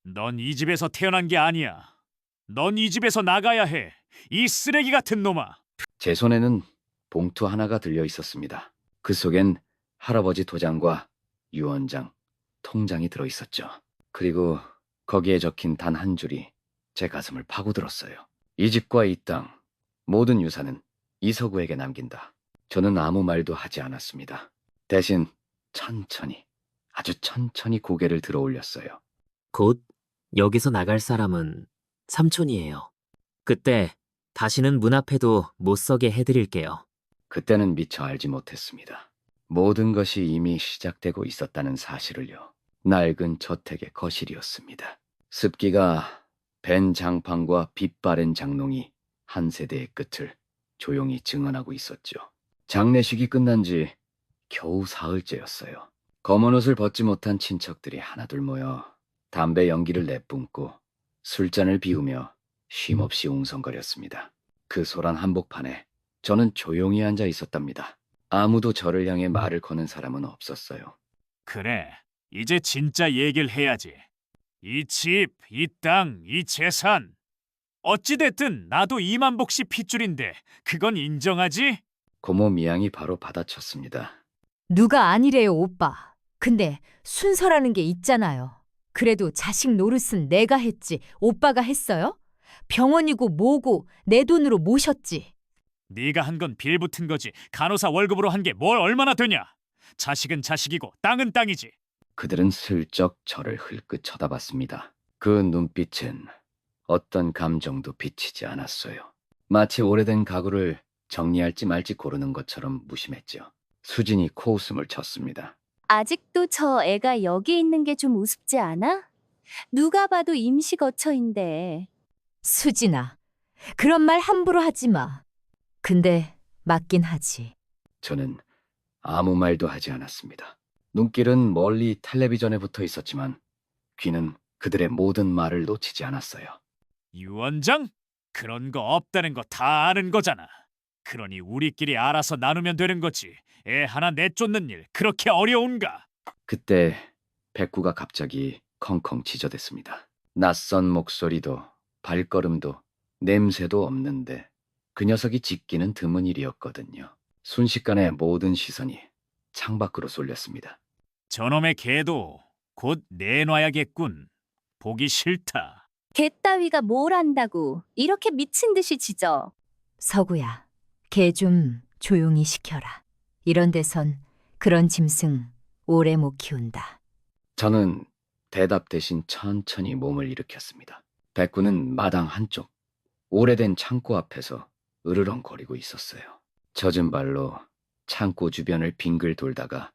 넌 이 집에서 태어난 게 아니야. 넌 이 집에서 나가야 해. 이 쓰레기 같은 놈아. 제 손에는 봉투 하나가 들려 있었습니다. 그 속엔 할아버지 도장과 유언장, 통장이 들어 있었죠. 그리고 거기에 적힌 단 한 줄이 제 가슴을 파고들었어요. 이 집과 이 땅, 모든 유산은 이서구에게 남긴다. 저는 아무 말도 하지 않았습니다. 대신 천천히, 아주 천천히 고개를 들어 올렸어요. 곧 여기서 나갈 사람은 삼촌이에요. 그때 다시는 문 앞에도 못 서게 해드릴게요. 그때는 미처 알지 못했습니다. 모든 것이 이미 시작되고 있었다는 사실을요. 낡은 저택의 거실이었습니다. 습기가 밴 장판과 빛바랜 장롱이 한 세대의 끝을 조용히 증언하고 있었죠. 장례식이 끝난 지 겨우 사흘째였어요. 검은 옷을 벗지 못한 친척들이 하나둘 모여 담배 연기를 내뿜고 술잔을 비우며 쉼없이 웅성거렸습니다. 그 소란 한복판에 저는 조용히 앉아 있었답니다. 아무도 저를 향해 말을 거는 사람은 없었어요. 그래, 이제 진짜 얘기를 해야지. 이 집, 이 땅, 이 재산. 어찌됐든 나도 이만복 씨 핏줄인데 그건 인정하지? 고모 미양이 바로 받아쳤습니다. 누가 아니래요, 오빠. 근데 순서라는 게 있잖아요. 그래도 자식 노릇은 내가 했지, 오빠가 했어요? 병원이고 뭐고 내 돈으로 모셨지. 네가 한 건 빌붙은 거지. 간호사 월급으로 한 게 뭘 얼마나 되냐? 자식은 자식이고 땅은 땅이지. 그들은 슬쩍 저를 흘끗 쳐다봤습니다. 그 눈빛엔 어떤 감정도 비치지 않았어요. 마치 오래된 가구를 정리할지 말지 고르는 것처럼 무심했죠. 수진이 코웃음을 쳤습니다. 아직도 저 애가 여기 있는 게 좀 우습지 않아? 누가 봐도 임시 거처인데. 수진아, 그런 말 함부로 하지 마. 근데 맞긴 하지. 저는 아무 말도 하지 않았습니다. 눈길은 멀리 텔레비전에 붙어 있었지만 귀는 그들의 모든 말을 놓치지 않았어요. 유원장? 그런 거 없다는 거 다 아는 거잖아. 그러니 우리끼리 알아서 나누면 되는 거지. 애 하나 내쫓는 일 그렇게 어려운가? 그때 백구가 갑자기 컹컹 지저댔습니다. 낯선 목소리도 발걸음도 냄새도 없는데 그 녀석이 짖기는 드문 일이었거든요. 순식간에 모든 시선이 창밖으로 쏠렸습니다. 저놈의 개도 곧 내놔야겠군. 보기 싫다. 개 따위가 뭘 안다고 이렇게 미친 듯이 짖어. 서구야, 걔 좀 조용히 시켜라. 이런 데선 그런 짐승 오래 못 키운다. 저는 대답 대신 천천히 몸을 일으켰습니다. 백구는 마당 한쪽 오래된 창고 앞에서 으르렁거리고 있었어요. 젖은 발로 창고 주변을 빙글 돌다가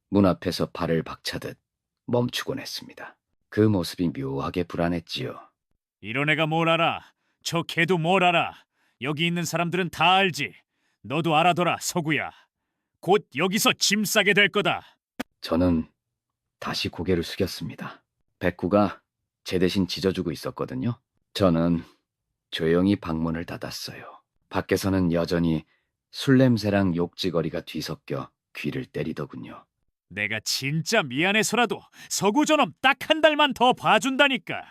문 앞에서 발을 박차듯 멈추곤 했습니다. 그 모습이 묘하게 불안했지요. 이런 애가 뭘 알아? 저 개도 뭘 알아? 여기 있는 사람들은 다 알지. 너도 알아둬라, 서구야. 곧 여기서 짐 싸게 될 거다. 저는 다시 고개를 숙였습니다. 백구가 제 대신 짖어주고 있었거든요. 저는 조용히 방문을 닫았어요. 밖에서는 여전히 술 냄새랑 욕지거리가 뒤섞여 귀를 때리더군요. 내가 진짜 미안해서라도 서구 저놈 딱 한 달만 더 봐준다니까.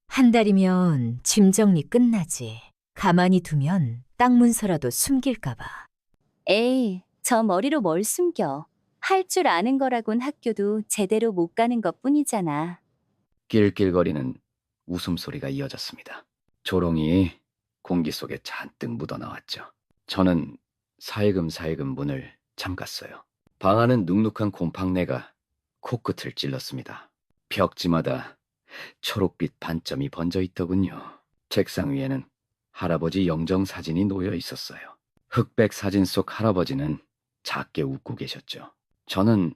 한 달이면 짐 정리 끝나지. 가만히 두면 땅 문서라도 숨길까봐. 에이, 저 머리로 뭘 숨겨. 할 줄 아는 거라곤 학교도 제대로 못 가는 것뿐이잖아. 낄낄거리는 웃음소리가 이어졌습니다. 조롱이 공기 속에 잔뜩 묻어나왔죠. 저는 살금살금 문을 잠갔어요. 방 안은 눅눅한 곰팡내가 코끝을 찔렀습니다. 벽지마다 초록빛 반점이 번져 있더군요. 책상 위에는 할아버지 영정 사진이 놓여 있었어요. 흑백 사진 속 할아버지는 작게 웃고 계셨죠. 저는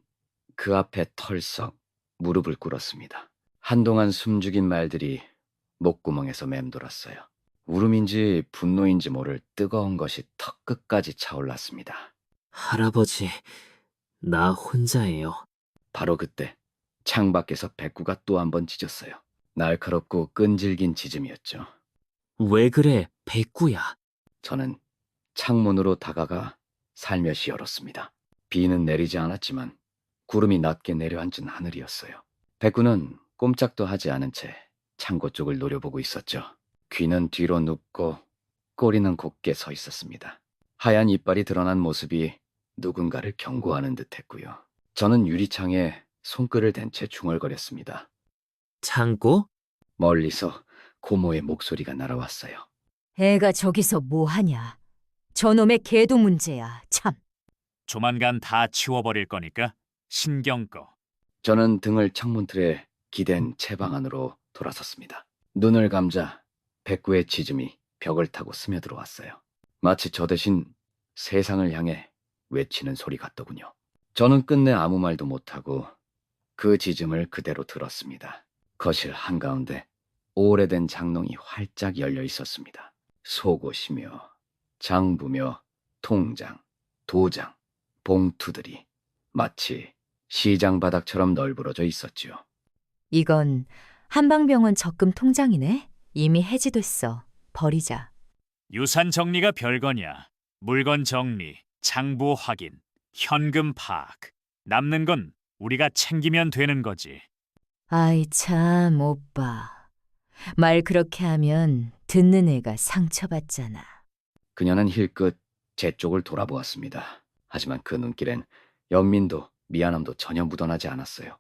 그 앞에 털썩 무릎을 꿇었습니다. 한동안 숨죽인 말들이 목구멍에서 맴돌았어요. 울음인지 분노인지 모를 뜨거운 것이 턱 끝까지 차올랐습니다. 할아버지, 나 혼자예요. 바로 그때 창밖에서 백구가 또 한 번 짖었어요. 날카롭고 끈질긴 짖음이었죠. 왜 그래, 백구야? 저는 창문으로 다가가 살며시 열었습니다. 비는 내리지 않았지만 구름이 낮게 내려앉은 하늘이었어요. 백구는 꼼짝도 하지 않은 채 창고 쪽을 노려보고 있었죠. 귀는 뒤로 눕고 꼬리는 곧게 서 있었습니다. 하얀 이빨이 드러난 모습이 누군가를 경고하는 듯했고요. 저는 유리창에 손글을 댄 채 중얼거렸습니다. 창고? 멀리서 고모의 목소리가 날아왔어요. 애가 저기서 뭐 하냐? 저놈의 개도 문제야, 참. 조만간 다 치워버릴 거니까 신경 꺼. 저는 등을 창문틀에 기댄 채방 안으로 돌아섰습니다. 눈을 감자 백구의 짖음이 벽을 타고 스며들어왔어요. 마치 저 대신 세상을 향해 외치는 소리 같더군요. 저는 끝내 아무 말도 못하고 그 짖음을 그대로 들었습니다. 거실 한가운데 오래된 장롱이 활짝 열려 있었습니다. 속옷이며 장부며 통장, 도장, 봉투들이 마치 시장 바닥처럼 널브러져 있었지요. 이건 한방병원 적금 통장이네. 이미 해지됐어. 버리자. 유산 정리가 별거냐. 물건 정리, 장부 확인, 현금 파악. 남는 건 우리가 챙기면 되는 거지. 아이 참, 오빠. 말 그렇게 하면 듣는 애가 상처받잖아. 그녀는 힐끗 제 쪽을 돌아보았습니다. 하지만 그 눈길엔 연민도 미안함도 전혀 묻어나지 않았어요.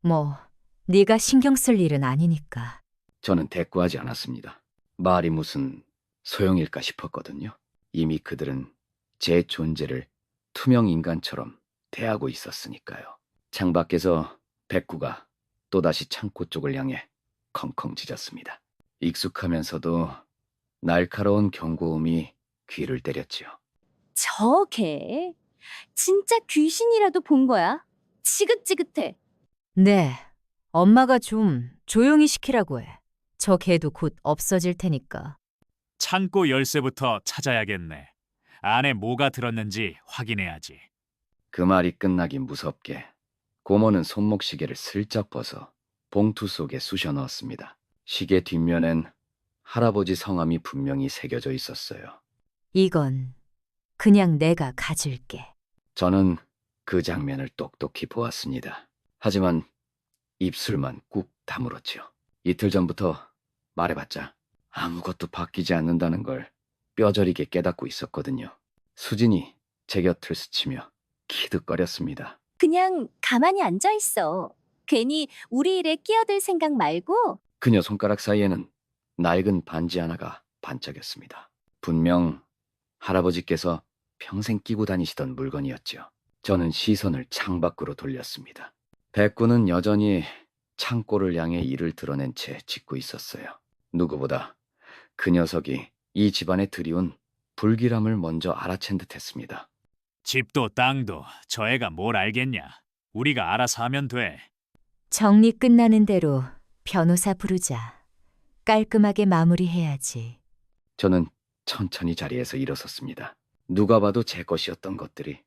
뭐, 네가 신경 쓸 일은 아니니까. 저는 대꾸하지 않았습니다. 말이 무슨 소용일까 싶었거든요. 이미 그들은 제 존재를 투명 인간처럼 대하고 있었으니까요. 창밖에서 백구가 또다시 창고 쪽을 향해 컹컹 짖었습니다. 익숙하면서도 날카로운 경고음이 귀를 때렸지요. 저 개. 진짜 귀신이라도 본 거야. 지긋지긋해. 네, 엄마가 좀 조용히 시키라고 해. 저 개도 곧 없어질 테니까. 창고 열쇠부터 찾아야겠네. 안에 뭐가 들었는지 확인해야지. 그 말이 끝나기 무섭게 고모는 손목 시계를 슬쩍 벗어 봉투 속에 쑤셔 넣었습니다. 시계 뒷면엔 할아버지 성함이 분명히 새겨져 있었어요. 이건 그냥 내가 가질게. 저는 그 장면을 똑똑히 보았습니다. 하지만 입술만 꾹 다물었지요. 이틀 전부터 말해봤자 아무것도 바뀌지 않는다는 걸 뼈저리게 깨닫고 있었거든요. 수진이 제 곁을 스치며 키득거렸습니다. 그냥 가만히 앉아 있어. 괜히 우리 일에 끼어들 생각 말고. 그녀 손가락 사이에는 낡은 반지 하나가 반짝였습니다. 분명 할아버지께서 평생 끼고 다니시던 물건이었죠. 저는 시선을 창밖으로 돌렸습니다. 백구는 여전히 창고를 향해 이를 드러낸 채 짖고 있었어요. 누구보다 그 녀석이 이 집안에 들이운 불길함을 먼저 알아챈 듯했습니다. 집도 땅도 저 애가 뭘 알겠냐. 우리가 알아서 하면 돼. 정리 끝나는 대로 변호사 부르자. 깔끔하게 마무리해야지. 저는 천천히 자리에서 일어섰습니다. 누가 봐도 제 것이었던 것들이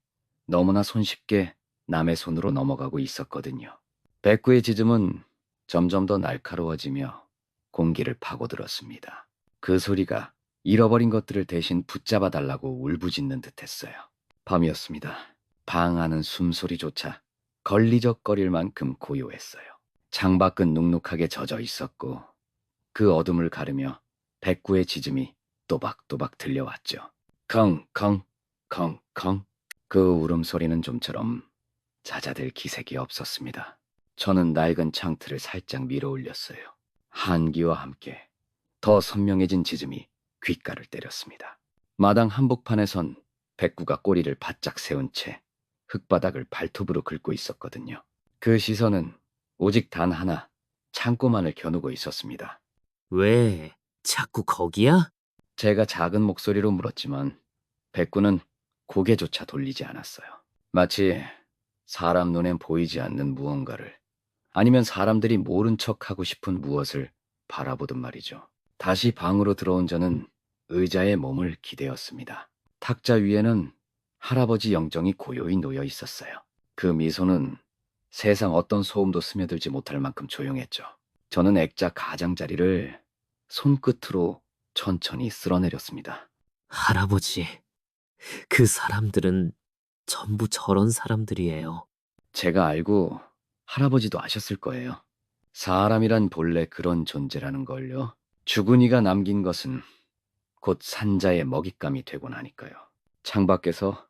너무나 손쉽게 남의 손으로 넘어가고 있었거든요. 백구의 짖음은 점점 더 날카로워지며 공기를 파고들었습니다. 그 소리가 잃어버린 것들을 대신 붙잡아 달라고 울부짖는 듯했어요. 밤이었습니다. 방 안은 숨소리조차 걸리적거릴 만큼 고요했어요. 창밖은 눅눅하게 젖어 있었고 그 어둠을 가르며 백구의 짖음이 또박또박 들려왔죠. 컹컹 컹컹. 그 울음소리는 좀처럼 잦아들 기색이 없었습니다. 저는 낡은 창틀을 살짝 밀어 올렸어요. 한기와 함께 더 선명해진 짖음이 귓가를 때렸습니다. 마당 한복판에선 백구가 꼬리를 바짝 세운 채 흙바닥을 발톱으로 긁고 있었거든요. 그 시선은 오직 단 하나, 창고만을 겨누고 있었습니다. 왜 자꾸 거기야? 제가 작은 목소리로 물었지만 백구는 고개조차 돌리지 않았어요. 마치 사람 눈엔 보이지 않는 무언가를, 아니면 사람들이 모른 척하고 싶은 무엇을 바라보듯 말이죠. 다시 방으로 들어온 저는 의자에 몸을 기대었습니다. 탁자 위에는 할아버지 영정이 고요히 놓여 있었어요. 그 미소는 세상 어떤 소음도 스며들지 못할 만큼 조용했죠. 저는 액자 가장자리를 손끝으로 천천히 쓸어내렸습니다. 할아버지, 그 사람들은 전부 저런 사람들이에요. 제가 알고 할아버지도 아셨을 거예요. 사람이란 본래 그런 존재라는 걸요. 죽은 이가 남긴 것은 곧 산자의 먹잇감이 되곤 하니까요. 창밖에서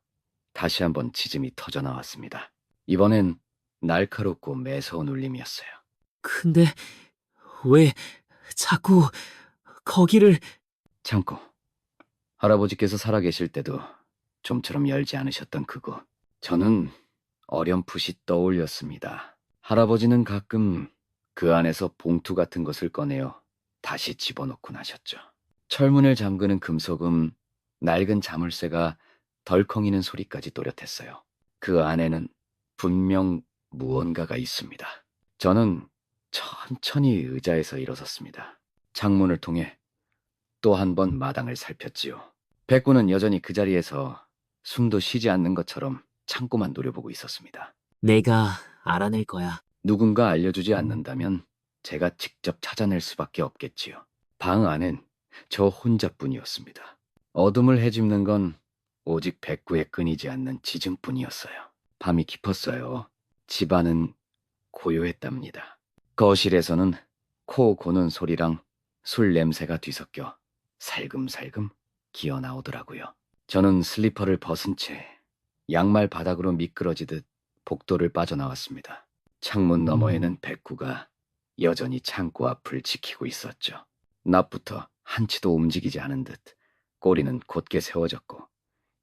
다시 한번 지짐이 터져 나왔습니다. 이번엔 날카롭고 매서운 울림이었어요. 근데 왜 자꾸 거기를... 참고 할아버지께서 살아계실 때도 좀처럼 열지 않으셨던 그곳. 저는 어렴풋이 떠올렸습니다. 할아버지는 가끔 그 안에서 봉투 같은 것을 꺼내어 다시 집어넣곤 하셨죠. 철문을 잠그는 금속음, 낡은 자물쇠가 덜컹이는 소리까지 또렷했어요. 그 안에는 분명 무언가가 있습니다. 저는 천천히 의자에서 일어섰습니다. 창문을 통해 또 한 번 마당을 살폈지요. 백구는 여전히 그 자리에서 숨도 쉬지 않는 것처럼 창고만 노려보고 있었습니다. 내가 알아낼 거야. 누군가 알려주지 않는다면 제가 직접 찾아낼 수밖에 없겠지요. 방 안엔 저 혼자뿐이었습니다. 어둠을 헤집는 건 오직 백구에 끊이지 않는 지짐뿐이었어요. 밤이 깊었어요. 집안은 고요했답니다. 거실에서는 코 고는 소리랑 술 냄새가 뒤섞여 살금살금 기어 나오더라고요. 저는 슬리퍼를 벗은 채 양말 바닥으로 미끄러지듯 복도를 빠져나왔습니다. 창문 너머에는 백구가 여전히 창고 앞을 지키고 있었죠. 낮부터 한치도 움직이지 않은 듯 꼬리는 곧게 세워졌고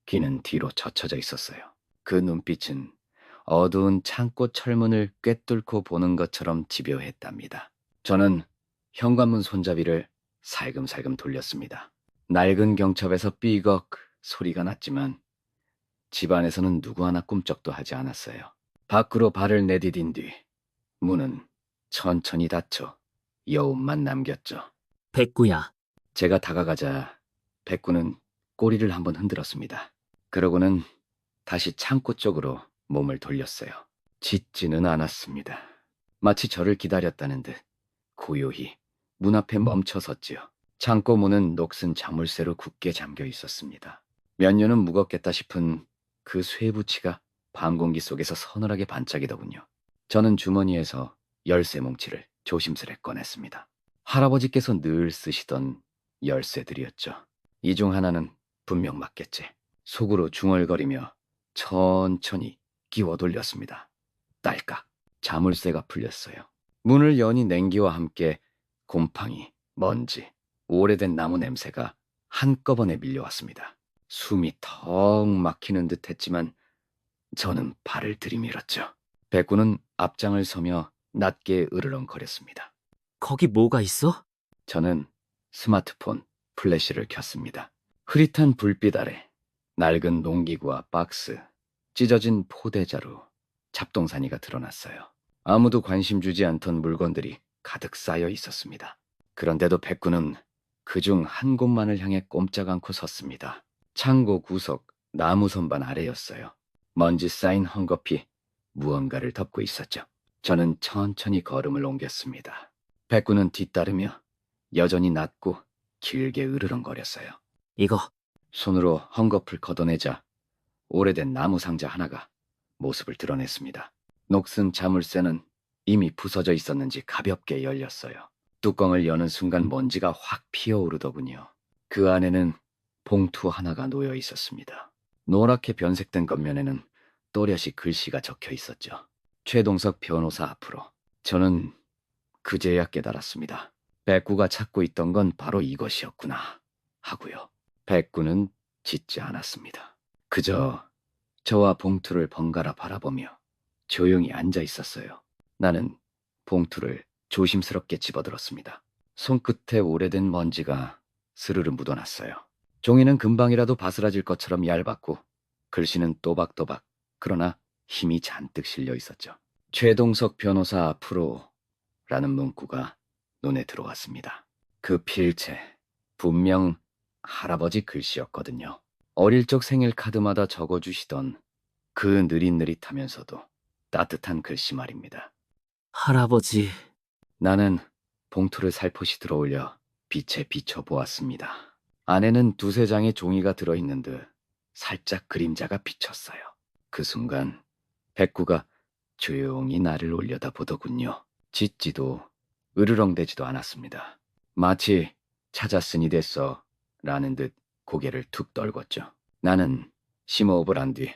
귀는 뒤로 젖혀져 있었어요. 그 눈빛은 어두운 창고 철문을 꿰뚫고 보는 것처럼 집요했답니다. 저는 현관문 손잡이를 살금살금 돌렸습니다. 낡은 경첩에서 삐걱 소리가 났지만 집안에서는 누구 하나 꿈쩍도 하지 않았어요. 밖으로 발을 내디딘 뒤 문은 천천히 닫혀 여운만 남겼죠. 백구야. 제가 다가가자 백구는 꼬리를 한번 흔들었습니다. 그러고는 다시 창고 쪽으로 몸을 돌렸어요. 짖지는 않았습니다. 마치 저를 기다렸다는 듯 고요히 문 앞에 멈춰 섰지요. 창고 문은 녹슨 자물쇠로 굳게 잠겨 있었습니다. 몇 년은 묵었겠다 싶은 그 쇠붙이가 방공기 속에서 서늘하게 반짝이더군요. 저는 주머니에서 열쇠 뭉치를 조심스레 꺼냈습니다. 할아버지께서 늘 쓰시던 열쇠들이었죠. 이 중 하나는 분명 맞겠지. 속으로 중얼거리며 천천히 끼워 돌렸습니다. 딸깍, 자물쇠가 풀렸어요. 문을 여니 냉기와 함께 곰팡이, 먼지, 오래된 나무 냄새가 한꺼번에 밀려왔습니다. 숨이 턱 막히는 듯 했지만 저는 발을 들이밀었죠. 백구는 앞장을 서며 낮게 으르렁거렸습니다. 거기 뭐가 있어? 저는 스마트폰 플래시를 켰습니다. 흐릿한 불빛 아래 낡은 농기구와 박스, 찢어진 포대자루, 잡동사니가 드러났어요. 아무도 관심 주지 않던 물건들이 가득 쌓여 있었습니다. 그런데도 백구는 그중 한 곳만을 향해 꼼짝 않고 섰습니다. 창고 구석 나무 선반 아래였어요. 먼지 쌓인 헝겊이 무언가를 덮고 있었죠. 저는 천천히 걸음을 옮겼습니다. 백구는 뒤따르며 여전히 낮고 길게 으르렁거렸어요. 이거. 손으로 헝겊을 걷어내자 오래된 나무 상자 하나가 모습을 드러냈습니다. 녹슨 자물쇠는 이미 부서져 있었는지 가볍게 열렸어요. 뚜껑을 여는 순간 먼지가 확 피어오르더군요. 그 안에는 봉투 하나가 놓여 있었습니다. 노랗게 변색된 겉면에는 또렷이 글씨가 적혀 있었죠. 최동석 변호사 앞으로. 저는 그제야 깨달았습니다. 백구가 찾고 있던 건 바로 이것이었구나 하고요. 백구는 짖지 않았습니다. 그저 저와 봉투를 번갈아 바라보며 조용히 앉아 있었어요. 나는 봉투를 조심스럽게 집어들었습니다. 손끝에 오래된 먼지가 스르르 묻어났어요. 종이는 금방이라도 바스라질 것처럼 얇았고 글씨는 또박또박, 그러나 힘이 잔뜩 실려 있었죠. 최동석 변호사 앞으로 라는 문구가 눈에 들어왔습니다. 그 필체, 분명 할아버지 글씨였거든요. 어릴 적 생일 카드마다 적어주시던 그 느릿느릿하면서도 따뜻한 글씨 말입니다. 할아버지. 나는 봉투를 살포시 들어올려 빛에 비춰보았습니다. 안에는 두세 장의 종이가 들어있는 듯 살짝 그림자가 비쳤어요. 그 순간 백구가 조용히 나를 올려다보더군요. 짖지도 으르렁대지도 않았습니다. 마치 찾았으니 됐어 라는 듯 고개를 툭 떨궜죠. 나는 심호흡을 한 뒤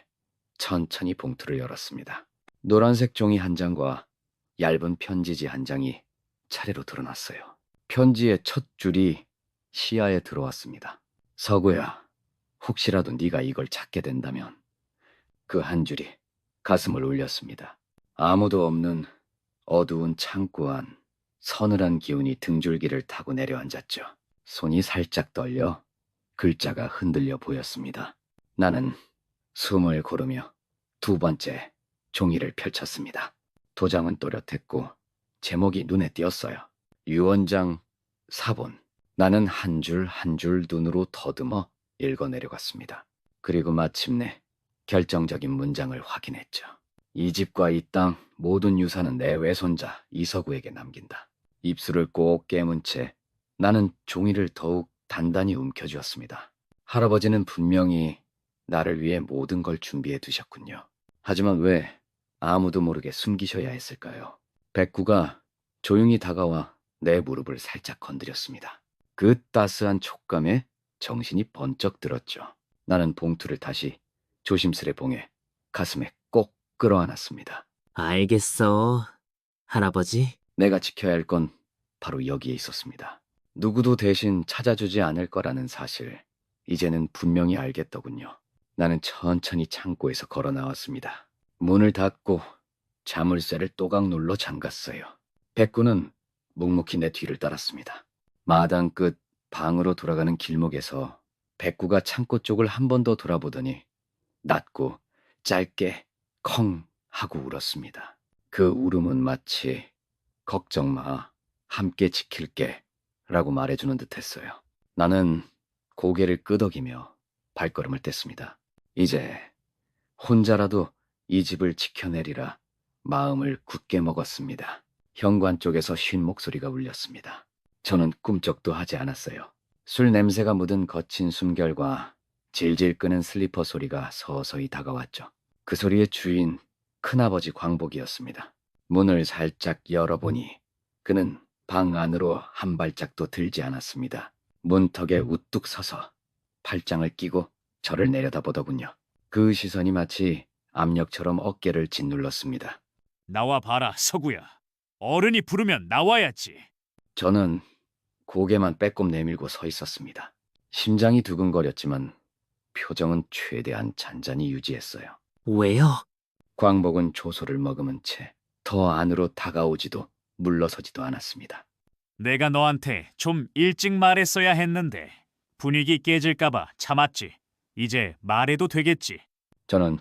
천천히 봉투를 열었습니다. 노란색 종이 한 장과 얇은 편지지 한 장이 차례로 드러났어요. 편지의 첫 줄이 시야에 들어왔습니다. 서구야, 혹시라도 네가 이걸 찾게 된다면. 그 한 줄이 가슴을 울렸습니다. 아무도 없는 어두운 창고 안 서늘한 기운이 등줄기를 타고 내려앉았죠. 손이 살짝 떨려 글자가 흔들려 보였습니다. 나는 숨을 고르며 두 번째 종이를 펼쳤습니다. 도장은 또렷했고 제목이 눈에 띄었어요. 유원장 사본. 나는 한 줄 한 줄 눈으로 더듬어 읽어 내려갔습니다. 그리고 마침내 결정적인 문장을 확인했죠. 이 집과 이 땅 모든 유산은 내 외손자 이서구에게 남긴다. 입술을 꼭 깨문 채 나는 종이를 더욱 단단히 움켜쥐었습니다. 할아버지는 분명히 나를 위해 모든 걸 준비해 두셨군요. 하지만 왜 아무도 모르게 숨기셔야 했을까요? 백구가 조용히 다가와 내 무릎을 살짝 건드렸습니다. 그 따스한 촉감에 정신이 번쩍 들었죠. 나는 봉투를 다시 조심스레 봉해 가슴에 꼭 끌어안았습니다. 알겠어, 할아버지. 내가 지켜야 할 건 바로 여기에 있었습니다. 누구도 대신 찾아주지 않을 거라는 사실, 이제는 분명히 알겠더군요. 나는 천천히 창고에서 걸어 나왔습니다. 문을 닫고 자물쇠를 또각 눌러 잠갔어요. 백구는 묵묵히 내 뒤를 따랐습니다. 마당 끝 방으로 돌아가는 길목에서 백구가 창고 쪽을 한 번 더 돌아보더니 낮고 짧게 컹 하고 울었습니다. 그 울음은 마치 걱정 마, 함께 지킬게 라고 말해주는 듯했어요. 나는 고개를 끄덕이며 발걸음을 뗐습니다. 이제 혼자라도 이 집을 지켜내리라 마음을 굳게 먹었습니다. 현관 쪽에서 쉰 목소리가 울렸습니다. 저는 꿈쩍도 하지 않았어요. 술 냄새가 묻은 거친 숨결과 질질 끄는 슬리퍼 소리가 서서히 다가왔죠. 그 소리의 주인 큰아버지 광복이었습니다. 문을 살짝 열어보니 그는 방 안으로 한 발짝도 들지 않았습니다. 문턱에 우뚝 서서 팔짱을 끼고 저를 내려다보더군요. 그 시선이 마치 압력처럼 어깨를 짓눌렀습니다. 나와 봐라, 서구야. 어른이 부르면 나와야지. 저는 고개만 빼꼼 내밀고 서 있었습니다. 심장이 두근거렸지만 표정은 최대한 잔잔히 유지했어요. 왜요? 광복은 조소를 머금은 채 더 안으로 다가오지도 물러서지도 않았습니다. 내가 너한테 좀 일찍 말했어야 했는데 분위기 깨질까봐 참았지. 이제 말해도 되겠지. 저는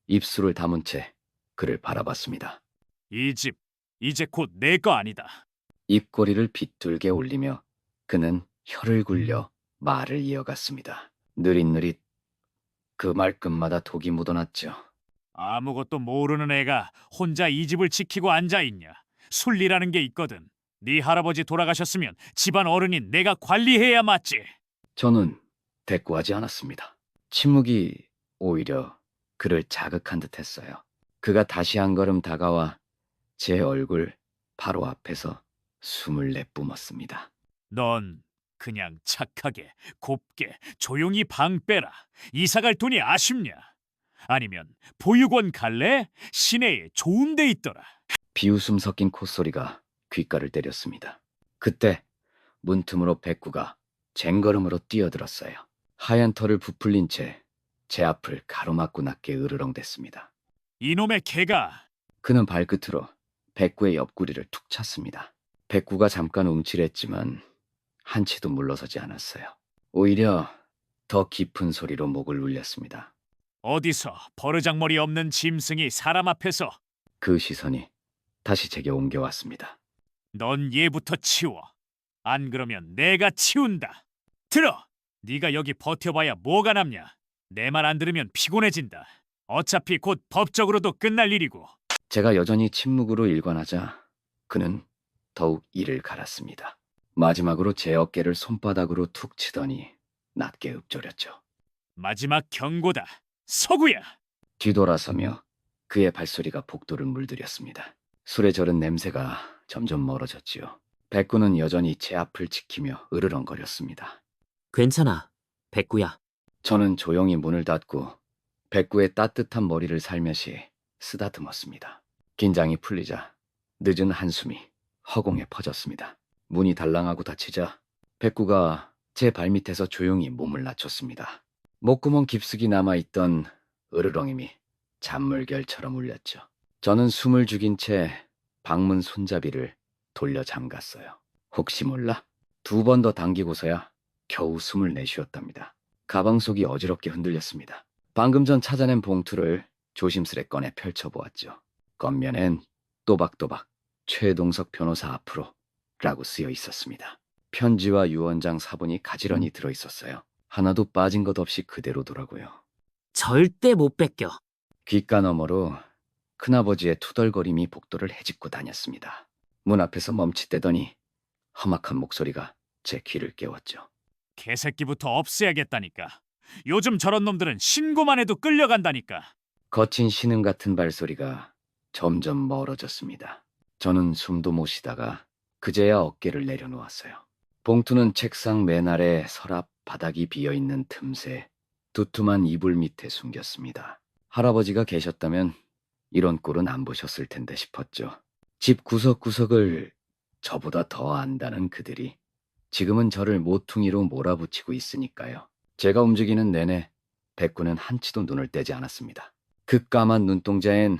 입술을 다문 채 그를 바라봤습니다. 이 집 이제 곧 내 거 아니다. 입꼬리를 빗둘게 올리며 그는 혀를 굴려 말을 이어갔습니다. 느릿느릿 그 말끝마다 독이 묻어났죠. 아무것도 모르는 애가 혼자 이 집을 지키고 앉아있냐. 순리라는 게 있거든. 네 할아버지 돌아가셨으면 집안 어른인 내가 관리해야 맞지. 저는 대꾸하지 않았습니다. 침묵이 오히려 그를 자극한 듯했어요. 그가 다시 한 걸음 다가와 제 얼굴 바로 앞에서 숨을 내뿜었습니다. 넌 그냥 착하게 곱게 조용히 방 빼라. 이사갈 돈이 아쉽냐? 아니면 보육원 갈래? 시내에 좋은 데 있더라. 비웃음 섞인 콧소리가 귓가를 때렸습니다. 그때 문틈으로 백구가 쟁걸음으로 뛰어들었어요. 하얀 털을 부풀린 채 제 앞을 가로막고 낮게 으르렁댔습니다. 이놈의 개가. 그는 발끝으로 백구의 옆구리를 툭 찼습니다. 백구가 잠깐 움찔했지만 한치도 물러서지 않았어요. 오히려 더 깊은 소리로 목을 울렸습니다. 어디서 버르장머리 없는 짐승이 사람 앞에서. 그 시선이 다시 제게 옮겨왔습니다. 넌 얘부터 치워. 안 그러면 내가 치운다. 들어. 네가 여기 버텨봐야 뭐가 남냐. 내 말 안 들으면 피곤해진다. 어차피 곧 법적으로도 끝날 일이고. 제가 여전히 침묵으로 일관하자 그는 더욱 이를 갈았습니다. 마지막으로 제 어깨를 손바닥으로 툭 치더니 낮게 읊조렸죠. 마지막 경고다. 서구야. 뒤돌아서며 그의 발소리가 복도를 물들였습니다. 술에 절은 냄새가 점점 멀어졌지요. 백구는 여전히 제 앞을 지키며 으르렁거렸습니다. 괜찮아, 백구야. 저는 조용히 문을 닫고 백구의 따뜻한 머리를 살며시 쓰다듬었습니다. 긴장이 풀리자 늦은 한숨이 허공에 퍼졌습니다. 문이 달랑하고 닫히자 백구가 제 발밑에서 조용히 몸을 낮췄습니다. 목구멍 깊숙이 남아있던 으르렁임이 잔물결처럼 울렸죠. 저는 숨을 죽인 채 방문 손잡이를 돌려 잠갔어요. 혹시 몰라 2번 더 당기고서야 겨우 숨을 내쉬었답니다. 가방 속이 어지럽게 흔들렸습니다. 방금 전 찾아낸 봉투를 조심스레 꺼내 펼쳐보았죠. 겉면엔 또박또박 최동석 변호사 앞으로 라고 쓰여 있었습니다. 편지와 유언장 사본이 가지런히 들어있었어요. 하나도 빠진 것 없이 그대로더라고요. 절대 못 뺏겨. 귓가 너머로 큰아버지의 투덜거림이 복도를 헤집고 다녔습니다. 문 앞에서 멈칫대더니 험악한 목소리가 제 귀를 깨웠죠. 개새끼부터 없애야겠다니까. 요즘 저런 놈들은 신고만 해도 끌려간다니까. 거친 신음 같은 발소리가 점점 멀어졌습니다. 저는 숨도 못 쉬다가 그제야 어깨를 내려놓았어요. 봉투는 책상 맨 아래 서랍 바닥이 비어있는 틈새 두툼한 이불 밑에 숨겼습니다. 할아버지가 계셨다면 이런 꼴은 안 보셨을 텐데 싶었죠. 집 구석구석을 저보다 더 안다는 그들이 지금은 저를 모퉁이로 몰아붙이고 있으니까요. 제가 움직이는 내내 백구는 한치도 눈을 떼지 않았습니다. 그 까만 눈동자엔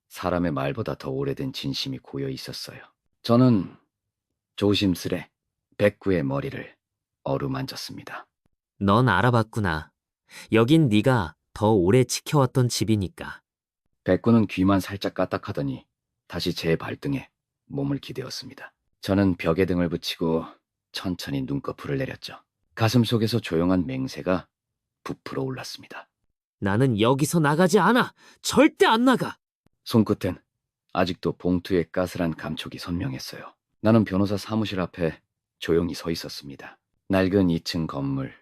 사람의 말보다 더 오래된 진심이 고여 있었어요. 저는 조심스레 백구의 머리를 어루만졌습니다. 넌 알아봤구나. 여긴 네가 더 오래 지켜왔던 집이니까. 백구는 귀만 살짝 까딱하더니 다시 제 발등에 몸을 기대었습니다. 저는 벽에 등을 붙이고 천천히 눈꺼풀을 내렸죠. 가슴 속에서 조용한 맹세가 부풀어 올랐습니다. 나는 여기서 나가지 않아. 절대 안 나가. 손끝엔 아직도 봉투의 까슬한 감촉이 선명했어요. 나는 변호사 사무실 앞에 조용히 서 있었습니다. 낡은 2층 건물,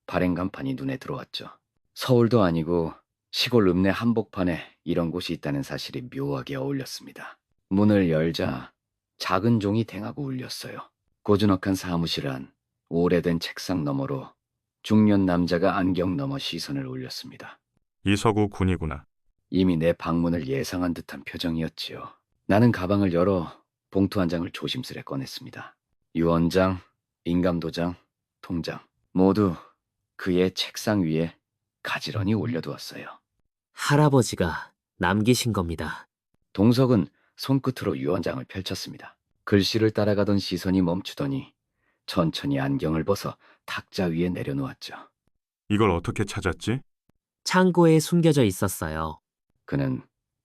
발행 간판이 눈에 들어왔죠. 서울도 아니고 시골 읍내 한복판에 이런 곳이 있다는 사실이 묘하게 어울렸습니다. 문을 열자 작은 종이 댕하고 울렸어요. 고즈넉한 사무실 안 오래된 책상 너머로 중년 남자가 안경 너머 시선을 올렸습니다. 이서구 군이구나. 이미 내 방문을 예상한 듯한 표정이었지요. 나는 가방을 열어 봉투 한 장을 조심스레 꺼냈습니다. 유언장, 인감도장, 통장 모두 그의 책상 위에 가지런히 올려두었어요. 할아버지가 남기신 겁니다. 동석은 손끝으로 유언장을 펼쳤습니다. 글씨를 따라가던 시선이 멈추더니 천천히 안경을 벗어 탁자 위에 내려놓았죠. 이걸 어떻게 찾았지? 창고에 숨겨져 있었어요. 그는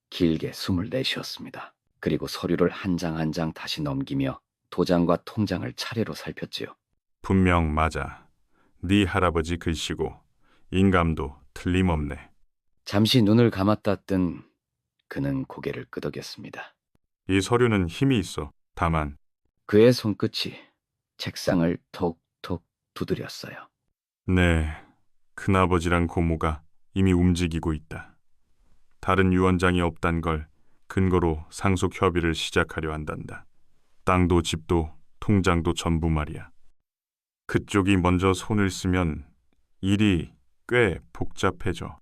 길게 숨을 내쉬었습니다. 그리고 서류를 한 장 한 장 다시 넘기며 도장과 통장을 차례로 살폈지요. 분명 맞아. 네 할아버지 글씨고 인감도 틀림없네. 잠시 눈을 감았다 뜬 그는 고개를 끄덕였습니다. 이 서류는 힘이 있어. 다만 그의 손끝이 책상을 톡톡 두드렸어요. 네, 큰아버지랑 고모가 이미 움직이고 있다. 다른 유언장이 없단 걸 근거로 상속 협의를 시작하려 한단다. 땅도 집도 통장도 전부 말이야. 그쪽이 먼저 손을 쓰면 일이 꽤 복잡해져.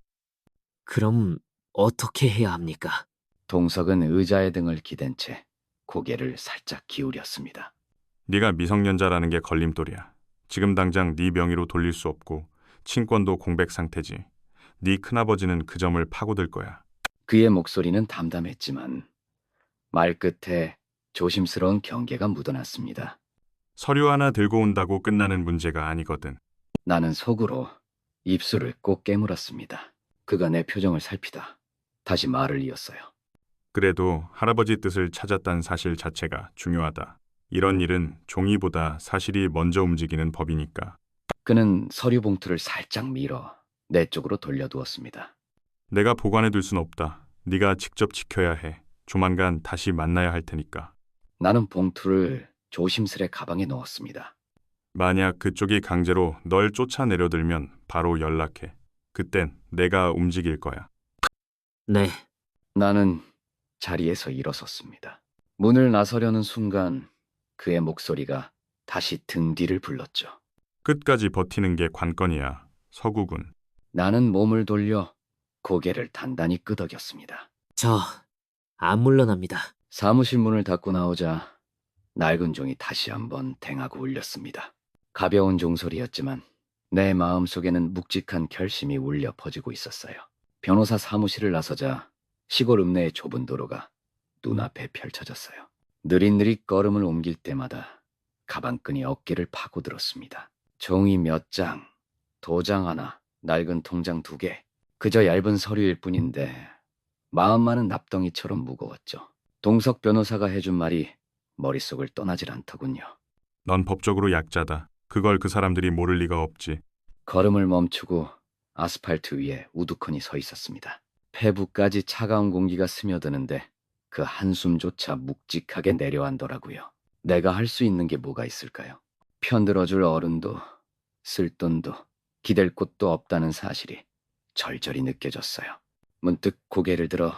그럼 어떻게 해야 합니까? 동석은 의자의 등을 기댄 채 고개를 살짝 기울였습니다. 네가 미성년자라는 게 걸림돌이야. 지금 당장 네 명의로 돌릴 수 없고 친권도 공백 상태지. 네 큰아버지는 그 점을 파고들 거야. 그의 목소리는 담담했지만 말끝에 조심스러운 경계가 묻어났습니다. 서류 하나 들고 온다고 끝나는 문제가 아니거든. 나는 속으로 입술을 꼭 깨물었습니다. 그가 내 표정을 살피다 다시 말을 이었어요. 그래도 할아버지 뜻을 찾았다는 사실 자체가 중요하다. 이런 일은 종이보다 사실이 먼저 움직이는 법이니까. 그는 서류 봉투를 살짝 밀어 내 쪽으로 돌려두었습니다. 내가 보관해둘 순 없다. 네가 직접 지켜야 해. 조만간 다시 만나야 할 테니까. 나는 봉투를 조심스레 가방에 넣었습니다. 만약 그쪽이 강제로 널 쫓아내려들면 바로 연락해. 그땐 내가 움직일 거야. 네, 나는 자리에서 일어섰습니다. 문을 나서려는 순간 그의 목소리가 다시 등 뒤를 불렀죠. 끝까지 버티는 게 관건이야. 서구군. 나는 몸을 돌려 고개를 단단히 끄덕였습니다. 저 안 물러납니다. 사무실 문을 닫고 나오자 낡은 종이 다시 한번 댕하고 울렸습니다. 가벼운 종소리였지만 내 마음속에는 묵직한 결심이 울려 퍼지고 있었어요. 변호사 사무실을 나서자 시골 읍내의 좁은 도로가 눈앞에 펼쳐졌어요. 느릿느릿 걸음을 옮길 때마다 가방끈이 어깨를 파고들었습니다. 종이 몇 장, 도장 하나, 낡은 통장 2개, 그저 얇은 서류일 뿐인데 마음만은 납덩이처럼 무거웠죠. 동석 변호사가 해준 말이 머릿속을 떠나질 않더군요. 넌 법적으로 약자다. 그걸 그 사람들이 모를 리가 없지. 걸음을 멈추고 아스팔트 위에 우두커니 서 있었습니다. 폐부까지 차가운 공기가 스며드는데 그 한숨조차 묵직하게 내려앉더라고요. 내가 할 수 있는 게 뭐가 있을까요? 편들어줄 어른도 쓸 돈도 기댈 곳도 없다는 사실이 절절히 느껴졌어요. 문득 고개를 들어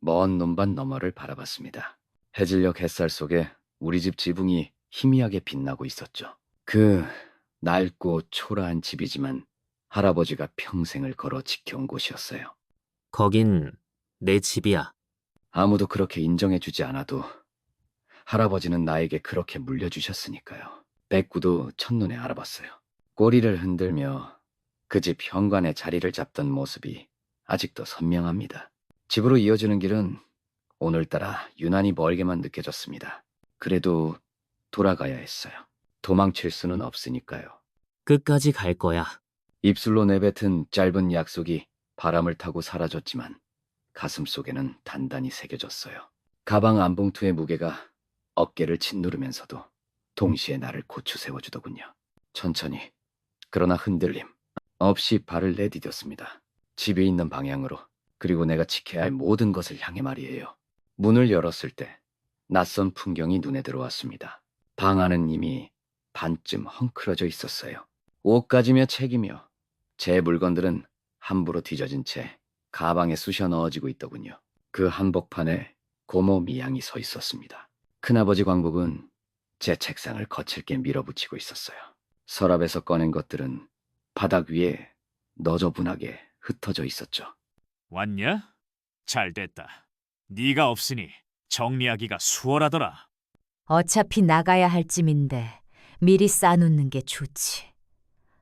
먼 논밭 너머를 바라봤습니다. 해질녘 햇살 속에 우리 집 지붕이 희미하게 빛나고 있었죠. 그 낡고 초라한 집이지만 할아버지가 평생을 걸어 지켜온 곳이었어요. 거긴 내 집이야. 아무도 그렇게 인정해주지 않아도 할아버지는 나에게 그렇게 물려주셨으니까요. 백구도 첫눈에 알아봤어요. 꼬리를 흔들며 그 집 현관에 자리를 잡던 모습이 아직도 선명합니다. 집으로 이어지는 길은 오늘따라 유난히 멀게만 느껴졌습니다. 그래도 돌아가야 했어요. 도망칠 수는 없으니까요. 끝까지 갈 거야. 입술로 내뱉은 짧은 약속이 바람을 타고 사라졌지만 가슴 속에는 단단히 새겨졌어요. 가방 안봉투의 무게가 어깨를 짓누르면서도 동시에 나를 고추 세워주더군요. 천천히, 그러나 흔들림 없이 발을 내디뎠습니다. 집이 있는 방향으로, 그리고 내가 지켜야 할 모든 것을 향해 말이에요. 문을 열었을 때 낯선 풍경이 눈에 들어왔습니다. 방 안은 이미 반쯤 헝클어져 있었어요. 옷가지며 책이며 제 물건들은 함부로 뒤져진 채 가방에 쑤셔 넣어지고 있더군요. 그 한복판에 고모 미양이 서 있었습니다. 큰아버지 광복은 제 책상을 거칠게 밀어붙이고 있었어요. 서랍에서 꺼낸 것들은 바닥 위에 너저분하게 흩어져 있었죠. 왔냐? 잘 됐다. 네가 없으니 정리하기가 수월하더라. 어차피 나가야 할 찜인데 미리 싸놓는 게 좋지.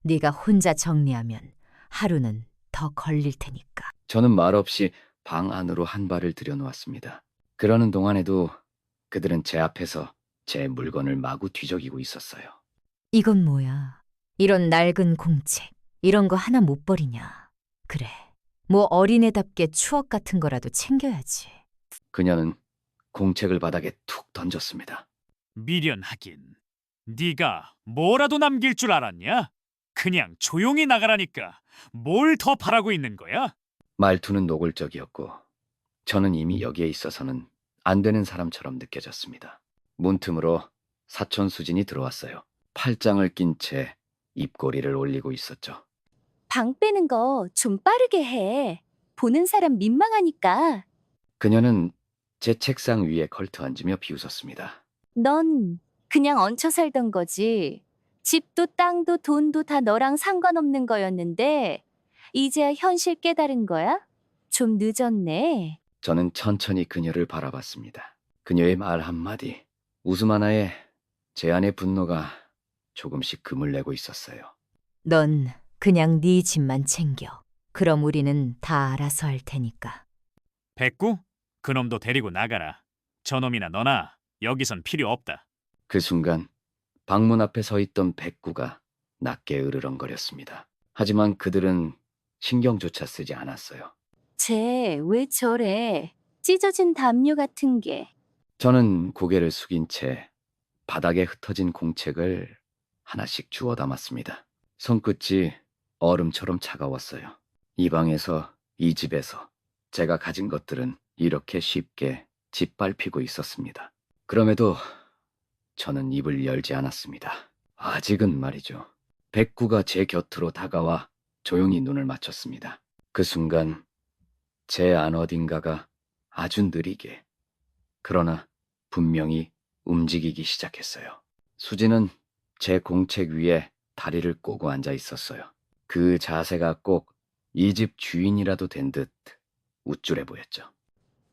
네가 혼자 정리하면 하루는 더 걸릴 테니까. 저는 말없이 방 안으로 한 발을 들여놓았습니다. 그러는 동안에도 그들은 제 앞에서 제 물건을 마구 뒤적이고 있었어요. 이건 뭐야? 이런 낡은 공책. 이런 거 하나 못 버리냐? 그래. 뭐 어린애답게 추억 같은 거라도 챙겨야지. 그녀는 공책을 바닥에 툭 던졌습니다. 미련하긴. 네가 뭐라도 남길 줄 알았냐? 그냥 조용히 나가라니까. 뭘 더 바라고 있는 거야? 말투는 노골적이었고 저는 이미 여기에 있어서는 안 되는 사람처럼 느껴졌습니다. 문틈으로 사촌 수진이 들어왔어요. 팔짱을 낀 채 입꼬리를 올리고 있었죠. 방 빼는 거 좀 빠르게 해. 보는 사람 민망하니까. 그녀는 제 책상 위에 걸터앉으며 비웃었습니다. 넌 그냥 얹혀 살던 거지. 집도 땅도 돈도 다 너랑 상관없는 거였는데 이제야 현실 깨달은 거야? 좀 늦었네. 저는 천천히 그녀를 바라봤습니다. 그녀의 말 한마디, 웃음 하나에 제 안의 분노가 조금씩 금을 내고 있었어요. 넌 그냥 네 집만 챙겨. 그럼 우리는 다 알아서 할 테니까. 백구? 그놈도 데리고 나가라. 저놈이나 너나 여기선 필요 없다. 그 순간 방문 앞에 서 있던 백구가 낮게 으르렁거렸습니다. 하지만 그들은 신경조차 쓰지 않았어요. 쟤 왜 저래? 찢어진 담요 같은 게. 저는 고개를 숙인 채 바닥에 흩어진 공책을 하나씩 주워 담았습니다. 손끝이 얼음처럼 차가웠어요. 이 방에서, 이 집에서 제가 가진 것들은 이렇게 쉽게 짓밟히고 있었습니다. 그럼에도 저는 입을 열지 않았습니다. 아직은 말이죠. 백구가 제 곁으로 다가와 조용히 눈을 맞췄습니다. 그 순간 제 안 어딘가가 아주 느리게, 그러나 분명히 움직이기 시작했어요. 수지는 제 공책 위에 다리를 꼬고 앉아 있었어요. 그 자세가 꼭 이 집 주인이라도 된 듯 우쭐해 보였죠.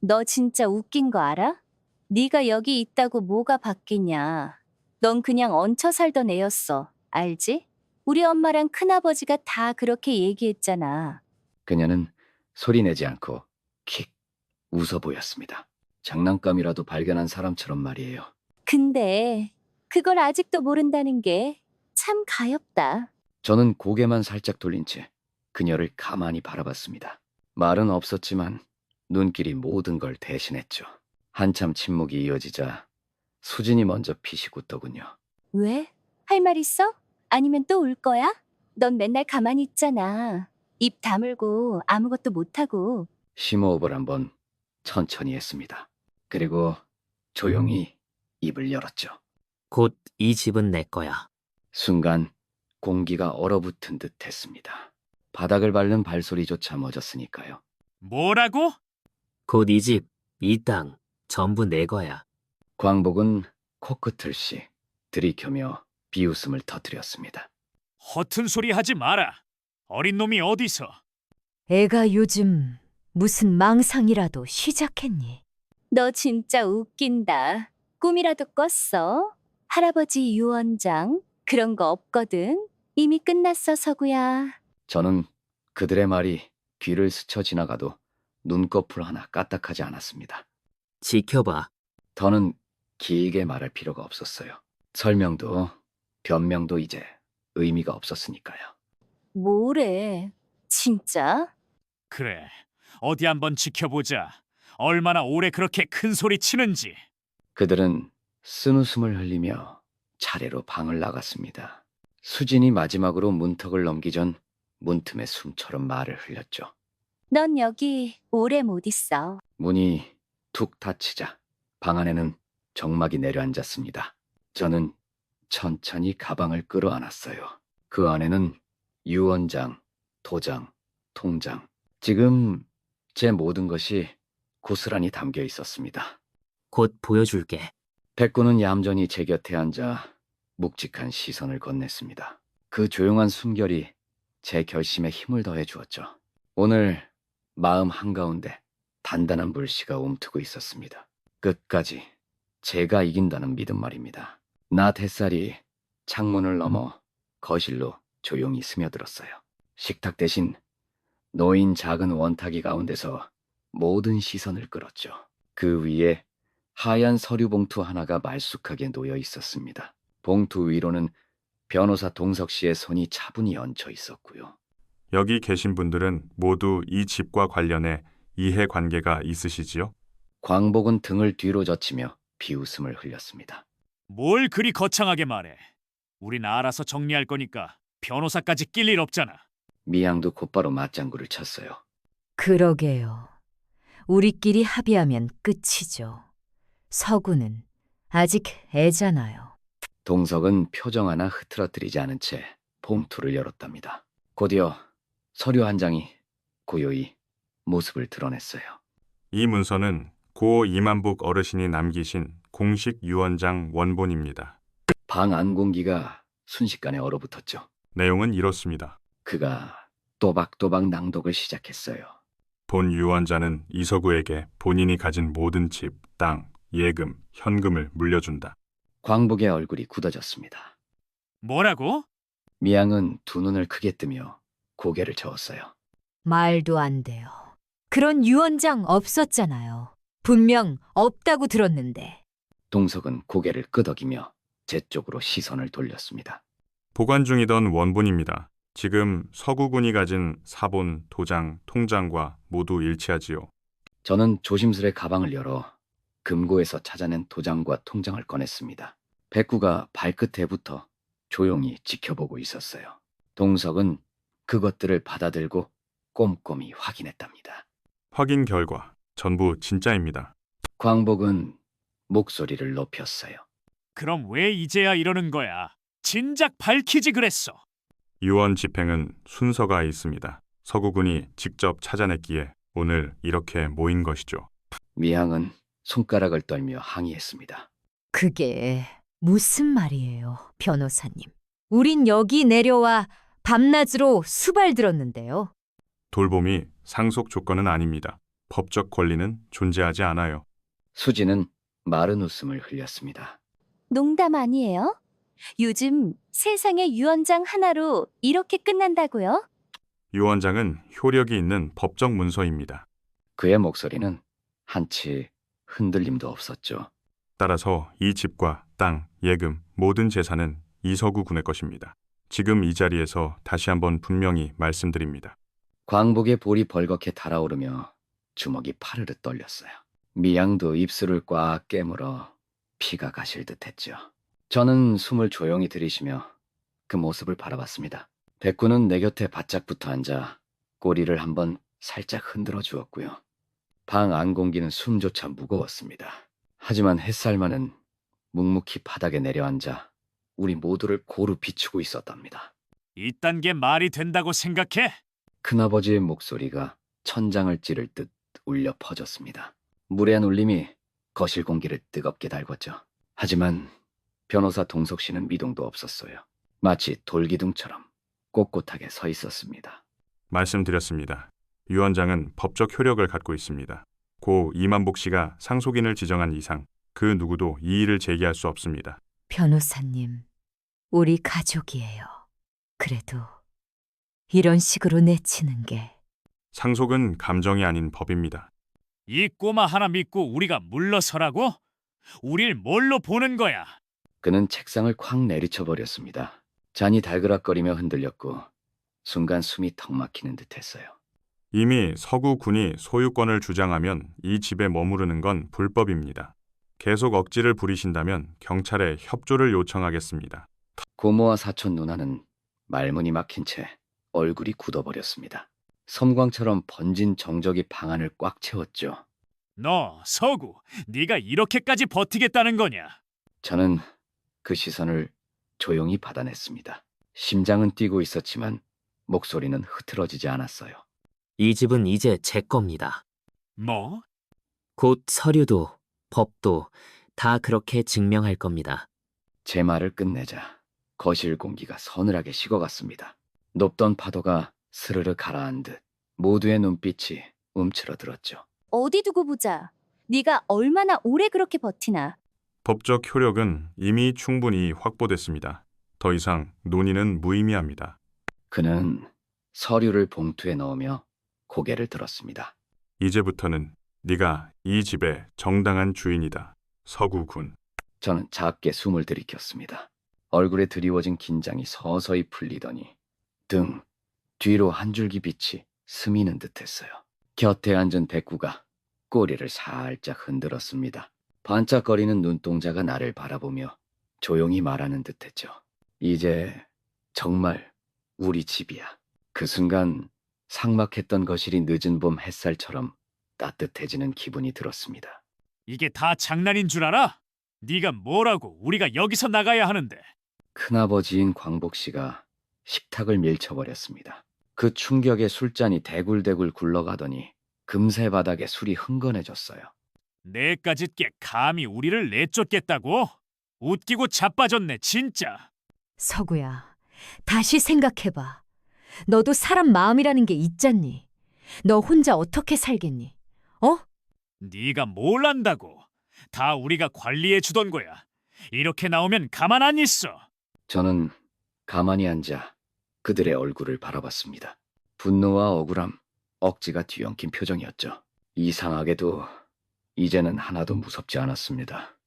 너 진짜 웃긴 거 알아? 네가 여기 있다고 뭐가 바뀌냐. 넌 그냥 얹혀 살던 애였어. 알지? 우리 엄마랑 큰아버지가 다 그렇게 얘기했잖아. 그녀는 소리내지 않고 킥 웃어 보였습니다. 장난감이라도 발견한 사람처럼 말이에요. 근데 그걸 아직도 모른다는 게 참 가엽다. 저는 고개만 살짝 돌린 채 그녀를 가만히 바라봤습니다. 말은 없었지만 눈길이 모든 걸 대신했죠. 한참 침묵이 이어지자 수진이 먼저 피시굿더군요. 왜? 할 말 있어? 아니면 또 울 거야? 넌 맨날 가만히 있잖아. 입 다물고 아무것도 못하고. 심호흡을 한번 천천히 했습니다. 그리고 조용히 입을 열었죠. 곧 이 집은 내 거야. 순간 공기가 얼어붙은 듯 했습니다. 바닥을 밟는 발소리조차 멎었으니까요. 뭐라고? 곧 이 집, 이 땅, 전부 내 거야. 광복은 코끝을씩 들이켜며 비웃음을 터뜨렸습니다. 허튼 소리 하지 마라. 어린 놈이 어디서? 애가 요즘 무슨 망상이라도 시작했니? 너 진짜 웃긴다. 꿈이라도 꿨어? 할아버지 유언장 그런 거 없거든. 이미 끝났어, 서구야. 저는 그들의 말이 귀를 스쳐 지나가도 눈꺼풀 하나 까딱하지 않았습니다. 지켜봐. 더는 길게 말할 필요가 없었어요. 설명도 변명도 이제 의미가 없었으니까요. 뭐래? 진짜? 그래, 어디 한번 지켜보자. 얼마나 오래 그렇게 큰 소리 치는지. 그들은 쓴웃음을 흘리며 차례로 방을 나갔습니다. 수진이 마지막으로 문턱을 넘기 전 문틈에 숨처럼 말을 흘렸죠. 넌 여기 오래 못 있어. 문이 툭 닫히자 방 안에는 정막이 내려앉았습니다. 저는 천천히 가방을 끌어안았어요. 그 안에는 유언장, 도장, 통장, 지금 제 모든 것이 고스란히 담겨 있었습니다. 곧 보여줄게. 백구는 얌전히 제 곁에 앉아 묵직한 시선을 건넸습니다. 그 조용한 숨결이 제 결심에 힘을 더해 주었죠. 오늘 마음 한가운데 단단한 불씨가 움트고 있었습니다. 끝까지 제가 이긴다는 믿음 말입니다. 낮 햇살이 창문을 넘어 거실로 조용히 스며들었어요. 식탁 대신 놓인 작은 원탁이 가운데서 모든 시선을 끌었죠. 그 위에 하얀 서류 봉투 하나가 말쑥하게 놓여 있었습니다. 봉투 위로는 변호사 동석 씨의 손이 차분히 얹혀 있었고요. 여기 계신 분들은 모두 이 집과 관련해 이해관계가 있으시지요? 광복은 등을 뒤로 젖히며 비웃음을 흘렸습니다. 뭘 그리 거창하게 말해. 우린 알아서 정리할 거니까 변호사까지 낄 일 없잖아. 미양도 곧바로 맞장구를 쳤어요. 그러게요. 우리끼리 합의하면 끝이죠. 서구는 아직 애잖아요. 동석은 표정 하나 흐트러뜨리지 않은 채 봉투를 열었답니다. 곧이어 서류 한 장이 고요히 모습을 드러냈어요. 이 문서는 고 이만복 어르신이 남기신 공식 유언장 원본입니다. 방 안 공기가 순식간에 얼어붙었죠. 내용은 이렇습니다. 그가 또박또박 낭독을 시작했어요. 본 유언자는 이서구에게 본인이 가진 모든 집, 땅, 예금, 현금을 물려준다. 광복의 얼굴이 굳어졌습니다. 뭐라고? 미양은 두 눈을 크게 뜨며 고개를 저었어요. 말도 안 돼요. 그런 유언장 없었잖아요. 분명 없다고 들었는데. 동석은 고개를 끄덕이며 제 쪽으로 시선을 돌렸습니다. 보관 중이던 원본입니다. 지금 서구군이 가진 사본, 도장, 통장과 모두 일치하지요. 저는 조심스레 가방을 열어 금고에서 찾아낸 도장과 통장을 꺼냈습니다. 백구가 발끝에부터 조용히 지켜보고 있었어요. 동석은 그것들을 받아들고 꼼꼼히 확인했답니다. 확인 결과 전부 진짜입니다. 광복은 목소리를 높였어요. 그럼 왜 이제야 이러는 거야? 진작 밝히지 그랬어. 유언 집행은 순서가 있습니다. 서구군이 직접 찾아냈기에 오늘 이렇게 모인 것이죠. 미양은 손가락을 떨며 항의했습니다. 그게 무슨 말이에요, 변호사님? 우린 여기 내려와 밤낮으로 수발 들었는데요. 돌봄이 상속 조건은 아닙니다. 법적 권리는 존재하지 않아요. 수지는 마른 웃음을 흘렸습니다. 농담 아니에요? 요즘 세상에 유언장 하나로 이렇게 끝난다고요? 유언장은 효력이 있는 법적 문서입니다. 그의 목소리는 한치 흔들림도 없었죠. 따라서 이 집과 땅, 예금, 모든 재산은 이서구 군의 것입니다. 지금 이 자리에서 다시 한번 분명히 말씀드립니다. 광복의 볼이 벌겋게 달아오르며 주먹이 파르르 떨렸어요. 미양도 입술을 꽉 깨물어 피가 가실 듯했죠. 저는 숨을 조용히 들이쉬며 그 모습을 바라봤습니다. 백구는 내 곁에 바짝 붙어 앉아 꼬리를 한번 살짝 흔들어 주었고요. 방 안 공기는 숨조차 무거웠습니다. 하지만 햇살만은 묵묵히 바닥에 내려앉아 우리 모두를 고루 비추고 있었답니다. 이딴 게 말이 된다고 생각해? 큰아버지의 목소리가 천장을 찌를 듯 울려 퍼졌습니다. 무례한 울림이 거실 공기를 뜨겁게 달궜죠. 하지만 변호사 동석 씨는 미동도 없었어요. 마치 돌기둥처럼 꼿꼿하게 서 있었습니다. 말씀드렸습니다. 유언장은 법적 효력을 갖고 있습니다. 고 이만복 씨가 상속인을 지정한 이상 그 누구도 이의를 제기할 수 없습니다. 변호사님, 우리 가족이에요. 그래도 이런 식으로 내치는 게 상속은 감정이 아닌 법입니다. 이 꼬마 하나 믿고 우리가 물러서라고? 우릴 뭘로 보는 거야? 그는 책상을 콱 내리쳐 버렸습니다. 잔이 달그락거리며 흔들렸고 순간 숨이 턱 막히는 듯했어요. 이미 서구 군이 소유권을 주장하면 이 집에 머무르는 건 불법입니다. 계속 억지를 부리신다면 경찰에 협조를 요청하겠습니다. 고모와 사촌 누나는 말문이 막힌 채 얼굴이 굳어버렸습니다. 섬광처럼 번진 정적이 방 안을 꽉 채웠죠. 너, 서구, 네가 이렇게까지 버티겠다는 거냐? 저는 그 시선을 조용히 받아냈습니다. 심장은 뛰고 있었지만 목소리는 흐트러지지 않았어요. 이 집은 이제 제 겁니다. 뭐? 곧 서류도 법도 다 그렇게 증명할 겁니다. 제 말을 끝내자 거실 공기가 서늘하게 식어갔습니다. 높던 파도가 스르르 가라앉 듯 모두의 눈빛이 움츠러들었죠. 어디 두고 보자. 네가 얼마나 오래 그렇게 버티나. 법적 효력은 이미 충분히 확보됐습니다. 더 이상 논의는 무의미합니다. 그는 서류를 봉투에 넣으며 고개를 들었습니다. 이제부터는 네가 이 집의 정당한 주인이다. 서구군. 저는 작게 숨을 들이켰습니다. 얼굴에 드리워진 긴장이 서서히 풀리더니 등 뒤로 한 줄기 빛이 스미는 듯했어요. 곁에 앉은 백구가 꼬리를 살짝 흔들었습니다. 반짝거리는 눈동자가 나를 바라보며 조용히 말하는 듯했죠. 이제 정말 우리 집이야. 그 순간 삭막했던 거실이 늦은 봄 햇살처럼 따뜻해지는 기분이 들었습니다. 이게 다 장난인 줄 알아? 네가 뭐라고 우리가 여기서 나가야 하는데. 큰아버지인 광복 씨가 식탁을 밀쳐버렸습니다. 그 충격에 술잔이 대굴대굴 굴러가더니 금세 바닥에 술이 흥건해졌어요. 내까짓 게 감히 우리를 내쫓겠다고? 웃기고 자빠졌네 진짜. 서구야, 다시 생각해봐. 너도 사람 마음이라는 게 있잖니. 너 혼자 어떻게 살겠니? 어? 네가 뭘 안다고. 다 우리가 관리해 주던 거야. 이렇게 나오면 가만 안 있어. 저는 가만히 앉아 그들의 얼굴을 바라봤습니다. 분노와 억울함, 억지가 뒤엉킨 표정이었죠. 이상하게도 이제는 하나도 무섭지 않았습니다.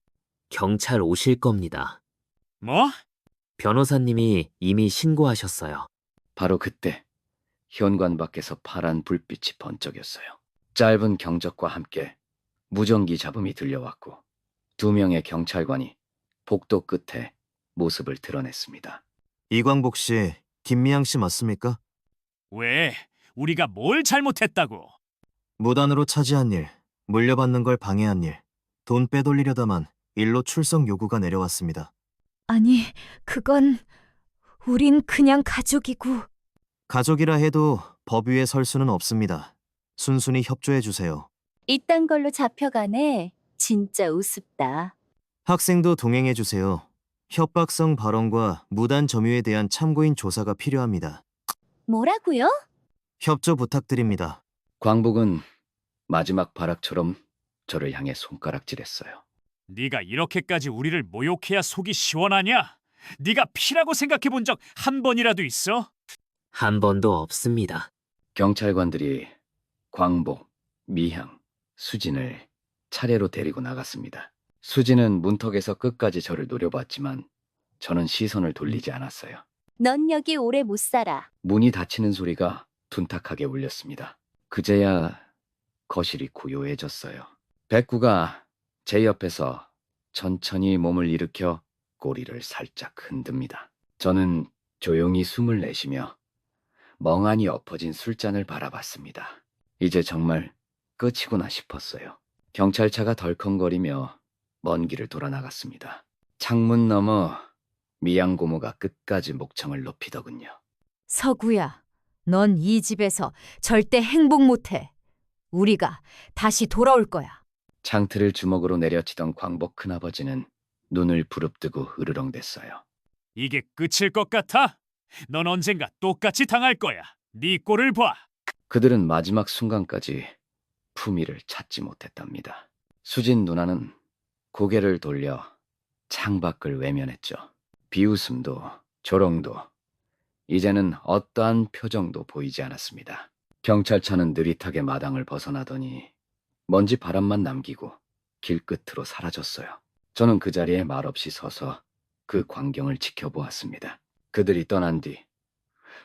경찰 오실 겁니다. 뭐? 변호사님이 이미 신고하셨어요. 바로 그때 현관 밖에서 파란 불빛이 번쩍였어요. 짧은 경적과 함께 무전기 잡음이 들려왔고 2명의 경찰관이 복도 끝에 모습을 드러냈습니다. 이광복 씨, 김미양 씨 맞습니까? 왜? 우리가 뭘 잘못했다고? 무단으로 차지한 일, 물려받는 걸 방해한 일, 돈 빼돌리려다만 일로 출석 요구가 내려왔습니다. 아니, 그건 우린 그냥 가족이고. 가족이라 해도 법 위에 설 수는 없습니다. 순순히 협조해 주세요. 이딴 걸로 잡혀가네. 진짜 우습다. 학생도 동행해 주세요. 협박성 발언과 무단 점유에 대한 참고인 조사가 필요합니다. 뭐라고요? 협조 부탁드립니다. 광복은 마지막 발악처럼 저를 향해 손가락질했어요. 네가 이렇게까지 우리를 모욕해야 속이 시원하냐? 네가 피라고 생각해 본 적 한 번이라도 있어? 한 번도 없습니다. 경찰관들이 광복, 미향, 수진을 차례로 데리고 나갔습니다. 수진은 문턱에서 끝까지 저를 노려봤지만 저는 시선을 돌리지 않았어요. 넌 여기 오래 못 살아. 문이 닫히는 소리가 둔탁하게 울렸습니다. 그제야 거실이 고요해졌어요. 백구가 제 옆에서 천천히 몸을 일으켜 꼬리를 살짝 흔듭니다. 저는 조용히 숨을 내쉬며 멍하니 엎어진 술잔을 바라봤습니다. 이제 정말 끝이구나 싶었어요. 경찰차가 덜컹거리며 먼 길을 돌아 나갔습니다. 창문 너머 미양 고모가 끝까지 목청을 높이더군요. 서구야, 넌 이 집에서 절대 행복 못해. 우리가 다시 돌아올 거야. 창틀을 주먹으로 내려치던 광복 큰아버지는 눈을 부릅뜨고 으르렁댔어요. 이게 끝일 것 같아? 넌 언젠가 똑같이 당할 거야. 네 꼴을 봐. 그들은 마지막 순간까지 품위를 찾지 못했답니다. 수진 누나는 고개를 돌려 창밖을 외면했죠. 비웃음도 조롱도 이제는 어떠한 표정도 보이지 않았습니다. 경찰차는 느릿하게 마당을 벗어나더니 먼지 바람만 남기고 길끝으로 사라졌어요. 저는 그 자리에 말없이 서서 그 광경을 지켜보았습니다. 그들이 떠난 뒤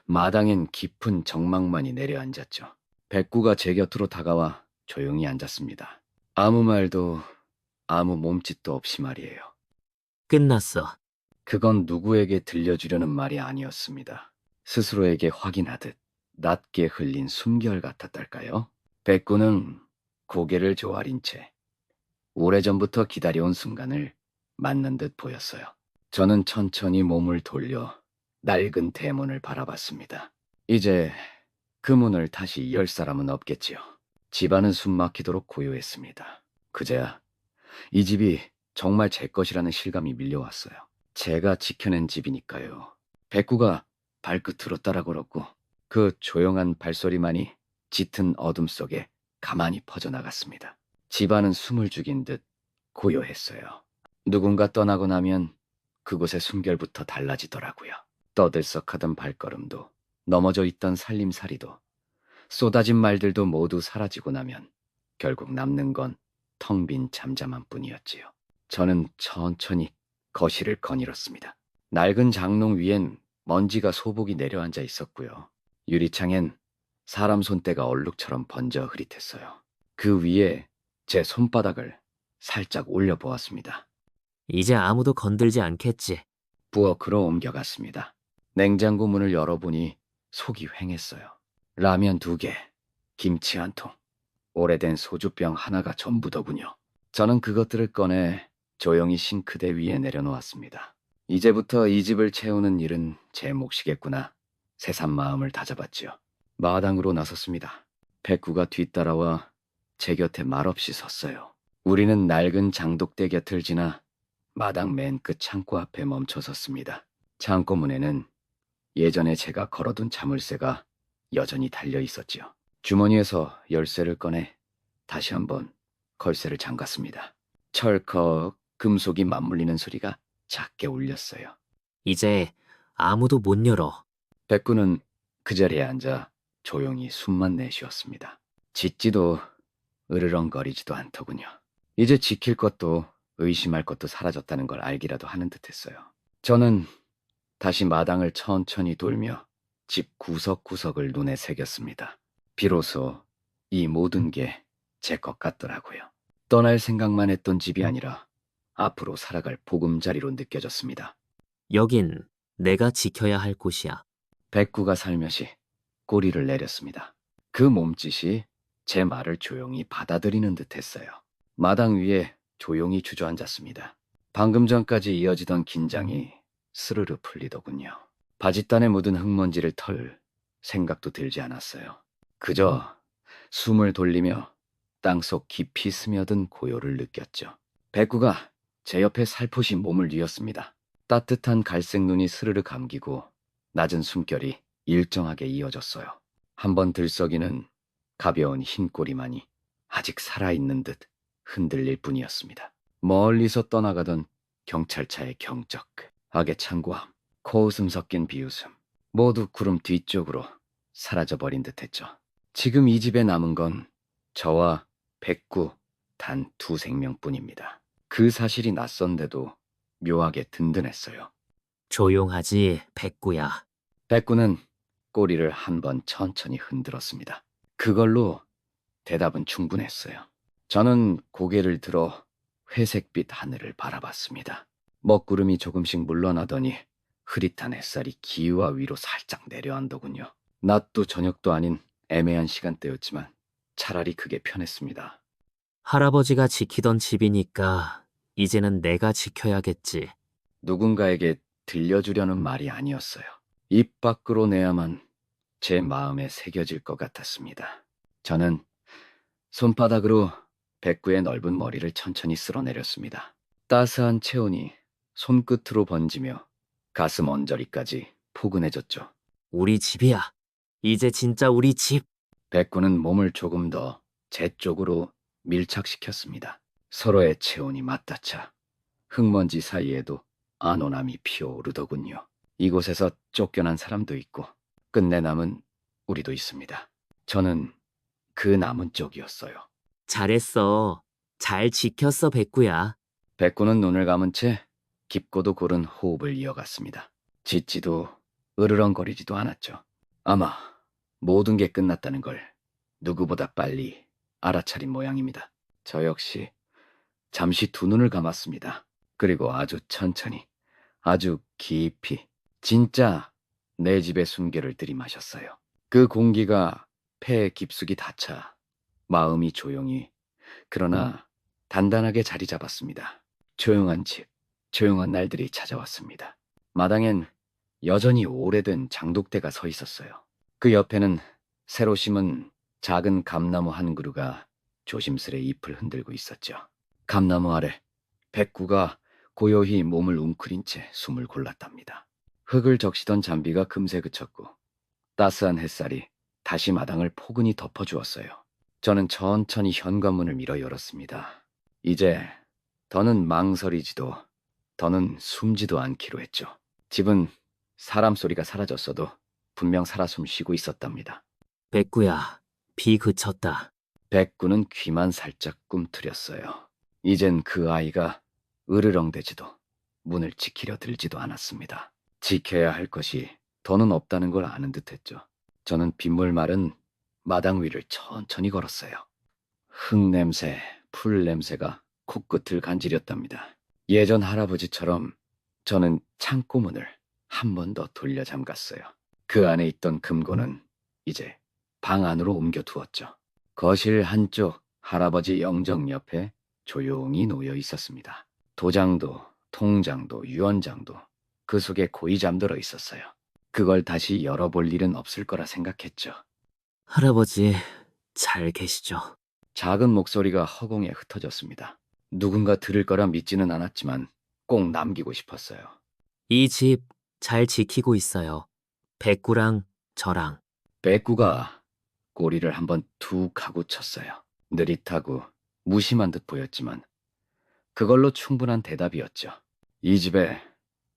마당엔 깊은 정막만이 내려앉았죠. 백구가 제 곁으로 다가와 조용히 앉았습니다. 아무 말도 아무 몸짓도 없이 말이에요. 끝났어. 그건 누구에게 들려주려는 말이 아니었습니다. 스스로에게 확인하듯 낮게 흘린 숨결 같았달까요? 백구는 고개를 조아린 채 오래전부터 기다려온 순간을 맞는 듯 보였어요. 저는 천천히 몸을 돌려 낡은 대문을 바라봤습니다. 이제 그 문을 다시 열 사람은 없겠지요. 집안은 숨막히도록 고요했습니다. 그제야 이 집이 정말 제 것이라는 실감이 밀려왔어요. 제가 지켜낸 집이니까요. 백구가 발끝으로 따라 걸었고 그 조용한 발소리만이 짙은 어둠 속에 가만히 퍼져나갔습니다. 집안은 숨을 죽인 듯 고요했어요. 누군가 떠나고 나면 그곳의 숨결부터 달라지더라고요. 떠들썩하던 발걸음도 넘어져 있던 살림살이도 쏟아진 말들도 모두 사라지고 나면 결국 남는 건 텅 빈 잠잠한 뿐이었지요. 저는 천천히 거실을 거닐었습니다. 낡은 장롱 위엔 먼지가 소복이 내려앉아 있었고요. 유리창엔 사람 손때가 얼룩처럼 번져 흐릿했어요. 그 위에 제 손바닥을 살짝 올려보았습니다. 이제 아무도 건들지 않겠지. 부엌으로 옮겨갔습니다. 냉장고 문을 열어보니 속이 횡했어요. 라면 2개, 김치 1통, 오래된 소주병 하나가 전부더군요. 저는 그것들을 꺼내 조용히 싱크대 위에 내려놓았습니다. 이제부터 이 집을 채우는 일은 제 몫이겠구나. 새삼 마음을 다잡았지요. 마당으로 나섰습니다. 백구가 뒤따라와 제 곁에 말없이 섰어요. 우리는 낡은 장독대 곁을 지나 마당 맨 끝 창고 앞에 멈춰 섰습니다. 창고 문에는 예전에 제가 걸어둔 자물쇠가 여전히 달려 있었지요. 주머니에서 열쇠를 꺼내 다시 한번 걸쇠를 잠갔습니다. 철컥 금속이 맞물리는 소리가 작게 울렸어요. 이제 아무도 못 열어. 백구는 그 자리에 앉아 조용히 숨만 내쉬었습니다. 짖지도 으르렁거리지도 않더군요. 이제 지킬 것도 의심할 것도 사라졌다는 걸 알기라도 하는 듯했어요. 저는 다시 마당을 천천히 돌며 집 구석구석을 눈에 새겼습니다. 비로소 이 모든 게 제 것 같더라고요. 떠날 생각만 했던 집이 아니라 앞으로 살아갈 보금자리로 느껴졌습니다. 여긴 내가 지켜야 할 곳이야. 백구가 살며시 꼬리를 내렸습니다. 그 몸짓이 제 말을 조용히 받아들이는 듯했어요. 마당 위에 조용히 주저앉았습니다. 방금 전까지 이어지던 긴장이 스르르 풀리더군요. 바짓단에 묻은 흙먼지를 털 생각도 들지 않았어요. 그저 숨을 돌리며 땅속 깊이 스며든 고요를 느꼈죠. 백구가 제 옆에 살포시 몸을 뉘었습니다. 따뜻한 갈색 눈이 스르르 감기고 낮은 숨결이 일정하게 이어졌어요. 한번 들썩이는 가벼운 흰 꼬리만이 아직 살아있는 듯 흔들릴 뿐이었습니다. 멀리서 떠나가던 경찰차의 경적, 악의 창고함, 코웃음 섞인 비웃음, 모두 구름 뒤쪽으로 사라져버린 듯했죠. 지금 이 집에 남은 건 저와 백구 단 두 생명뿐입니다. 그 사실이 낯선데도 묘하게 든든했어요. 조용하지, 백구야. 백구는 꼬리를 한번 천천히 흔들었습니다. 그걸로 대답은 충분했어요. 저는 고개를 들어 회색빛 하늘을 바라봤습니다. 먹구름이 조금씩 물러나더니 흐릿한 햇살이 기와 위로 살짝 내려앉더군요. 낮도 저녁도 아닌 애매한 시간대였지만 차라리 그게 편했습니다. 할아버지가 지키던 집이니까 이제는 내가 지켜야겠지. 누군가에게 들려주려는 말이 아니었어요. 입 밖으로 내야만 제 마음에 새겨질 것 같았습니다. 저는 손바닥으로 백구의 넓은 머리를 천천히 쓸어내렸습니다. 따스한 체온이 손끝으로 번지며 가슴 언저리까지 포근해졌죠. 우리 집이야. 이제 진짜 우리 집. 백구는 몸을 조금 더 제 쪽으로 밀착시켰습니다. 서로의 체온이 맞닿자 흙먼지 사이에도 안온함이 피어오르더군요. 이곳에서 쫓겨난 사람도 있고 끝내 남은 우리도 있습니다. 저는 그 남은 쪽이었어요. 잘했어. 잘 지켰어, 백구야. 백구는 눈을 감은 채 깊고도 고른 호흡을 이어갔습니다. 짖지도 으르렁거리지도 않았죠. 아마 모든 게 끝났다는 걸 누구보다 빨리 알아차린 모양입니다. 저 역시 잠시 두 눈을 감았습니다. 그리고 아주 천천히, 아주 깊이, 진짜 내 집의 숨결을 들이마셨어요. 그 공기가 폐에 깊숙이 닿자 마음이 조용히, 그러나 단단하게 자리 잡았습니다. 조용한 집, 조용한 날들이 찾아왔습니다. 마당엔 여전히 오래된 장독대가 서 있었어요. 그 옆에는 새로 심은 작은 감나무 한 그루가 조심스레 잎을 흔들고 있었죠. 감나무 아래 백구가 고요히 몸을 웅크린 채 숨을 골랐답니다. 흙을 적시던 잔비가 금세 그쳤고 따스한 햇살이 다시 마당을 포근히 덮어주었어요. 저는 천천히 현관문을 밀어 열었습니다. 이제 더는 망설이지도 더는 숨지도 않기로 했죠. 집은 사람 소리가 사라졌어도 분명 살아 숨쉬고 있었답니다. 백구야, 비 그쳤다. 백구는 귀만 살짝 꿈틀였어요. 이젠 그 아이가 으르렁대지도 문을 지키려 들지도 않았습니다. 지켜야 할 것이 더는 없다는 걸 아는 듯했죠. 저는 빗물 마른 마당 위를 천천히 걸었어요. 흙 냄새, 풀 냄새가 코끝을 간지렸답니다. 예전 할아버지처럼 저는 창고문을 한 번 더 돌려 잠갔어요. 그 안에 있던 금고는 이제 방 안으로 옮겨두었죠. 거실 한쪽 할아버지 영정 옆에 조용히 놓여 있었습니다. 도장도, 통장도, 유언장도 그 속에 고이 잠들어 있었어요. 그걸 다시 열어볼 일은 없을 거라 생각했죠. 할아버지, 잘 계시죠? 작은 목소리가 허공에 흩어졌습니다. 누군가 들을 거라 믿지는 않았지만 꼭 남기고 싶었어요. 이 집 잘 지키고 있어요. 백구랑 저랑. 백구가 꼬리를 한번 툭 하고 쳤어요. 느릿하고 무심한 듯 보였지만 그걸로 충분한 대답이었죠. 이 집에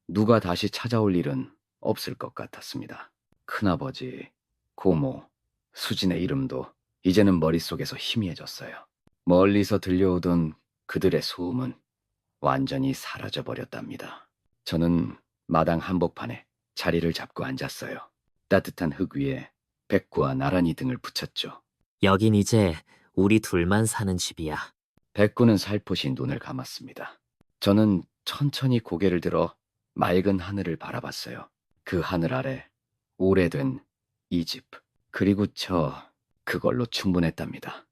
누가 다시 찾아올 일은 없을 것 같았습니다. 큰아버지, 고모, 수진의 이름도 이제는 머릿속에서 희미해졌어요. 멀리서 들려오던 그들의 소음은 완전히 사라져버렸답니다. 저는 마당 한복판에 자리를 잡고 앉았어요. 따뜻한 흙 위에 백구와 나란히 등을 붙였죠. 여긴 이제 우리 둘만 사는 집이야. 백구는 살포시 눈을 감았습니다. 저는 천천히 고개를 들어 맑은 하늘을 바라봤어요. 그 하늘 아래 오래된 이 집, 그리고 그걸로 충분했답니다.